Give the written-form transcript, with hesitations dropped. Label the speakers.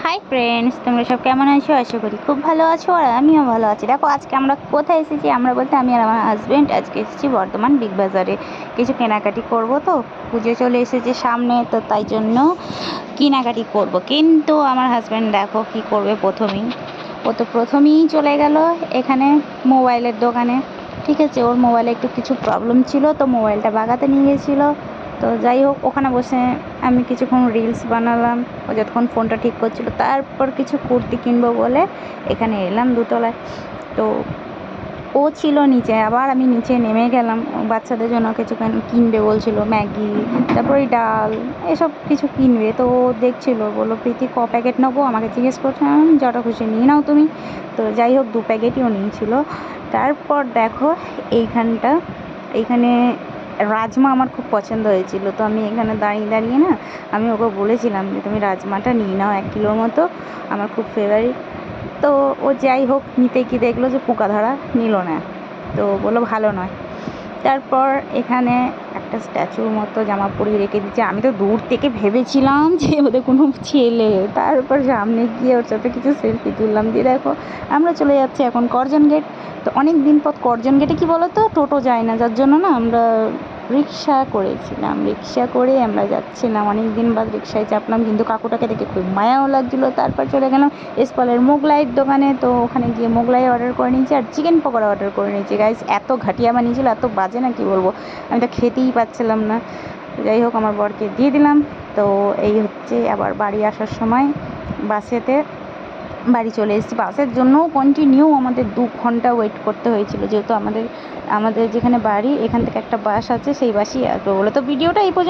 Speaker 1: Hi friends, তোমরা সব কেমন আছো? আশা করি খুব ভালো আছো আর আমিও ভালো আছি। দেখো আজকে আমরা কোথায় এসেছি, আমরা বলতে আমি আর আমার হাজব্যান্ড আজকে এসেছি বর্ধমান বিগ বাজারে। কিছু কেনাকাটি করব, তো পুজো চলে এসেছে সামনে, তো তাই জন্য কেনাকাটি করব। কিন্তু আমার হাজব্যান্ড দেখো কি করবে, প্রথমেই চলে গেল এখানে মোবাইলের দোকানে। ঠিক আছে, ওর মোবাইলে একটু কিছু প্রবলেম ছিল, তো মোবাইলটা বাগাতে নিয়ে গেছিলো। তো যাই হোক, ওখানে বসে আমি কিছুক্ষণ রিলস বানালাম, ও যতক্ষণ ফোনটা ঠিক করছিল। তারপর কিছু কুর্তি কিনবো বলে এখানে এলাম দোতলায়। তো ও ছিল নিচে, আবার আমি নিচে নেমে গেলাম। বাচ্চাদের জন্য কিছু কিনবে বলছিল, ম্যাগি, তারপর ওই ডাল, এসব কিছু কিনবে। তো ও দেখছিলো, বললো প্রীতি ক প্যাকেট নেবো, আমাকে জিজ্ঞেস করছে। যটা খুশি নিয়ে নাও তুমি। তো যাই হোক, 2 প্যাকেটই ও নিয়েছিল। তারপর দেখো এইখানে রাজমা আমার খুব পছন্দ হয়েছিল, তো আমি এখানে দাঁড়িয়ে দাঁড়িয়ে না, আমি ওকে বলেছিলাম যে তুমি রাজমাটা নিয়ে নাও 1 কিলোর মতো, আমার খুব ফেভারিট। তো ও যাই হোক নিতে কি দেখলো যে পোকা ধরা, নিল না। তো বললো ভালো নয়। তারপর এখানে একটা স্ট্যাচুর মতো জামা পরিয়ে রেখে দিচ্ছে। আমি তো দূর থেকে ভেবেছিলাম যে ওদের কোনো ছেলে। তারপর সামনে গিয়ে ওর সাথে কিছু সেলফি তুললাম। দিয়ে দেখো আমরা চলে যাচ্ছি এখন করজন গেট। তো অনেক দিন পর করজন গেটে কি বলো তো, টোটো যায় না, যার জন্য না আমরা রিক্সা করেছিলাম। রিক্সা করে আমরা যাচ্ছিলাম, অনেক দিন বাদ রিক্সায় চাপলাম, কিন্তু কাকুটাকে দেখে খুব মায়াও লাগছিলো। তারপর চলে গেলাম এসপলের মোগলাইয়ের দোকানে। তো ওখানে গিয়ে মোগলাই অর্ডার করে নিয়েছি আর চিকেন পকোড়া অর্ডার করে নিয়েছি। গাইস এত ঘাটিয়া বানিয়েছিল, এত বাজে না কি বলবো, আমি তো খেতেই পাচ্ছিলাম না। যাই হোক আমার বরকে দিয়ে দিলাম। তো এই হচ্ছে, আবার বাড়ি আসার সময় বাসেতে বাড়ি চলে এসেছি। বাসের জন্যও কন্টিনিউ আমাদের 2 ঘন্টা ওয়েট করতে হয়েছিল, যেহেতু আমাদের যেখানে বাড়ি এখান থেকে একটা বাস আছে, সেই বাসই আসবে বলে। তো ভিডিওটা এই পর্যন্ত।